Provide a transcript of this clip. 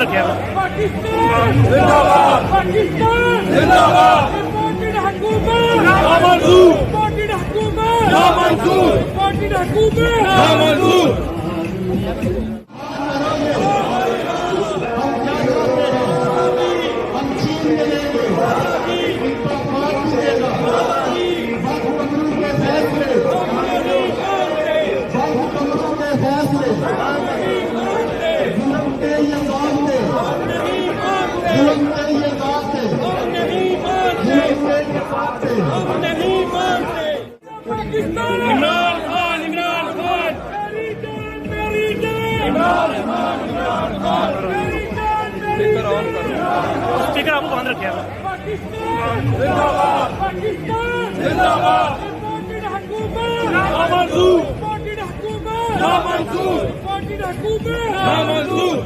रखे हैं। पाकिस्तान जिंदाबाद, पाकिस्तान जिंदाबाद, रिपोर्टेड हुकूमत ना मंजूर, रिपोर्टेड हुकूमत ना मंजूर, रिपोर्टेड हुकूमत ना मंजूर। इमरान खान, इमरान खान, मेरी जान, इमरान खान, इमरान खान, मेरी जान, स्पीकर आपको बंद रखे हैं। पाकिस्तान जिंदाबाद, पाकिस्तान जिंदाबाद, रिपोर्टेड हुकूमत ना मंजूर, रिपोर्टेड हुकूमत ना मंजूर, रिपोर्टेड हुकूमत ना मंजूर।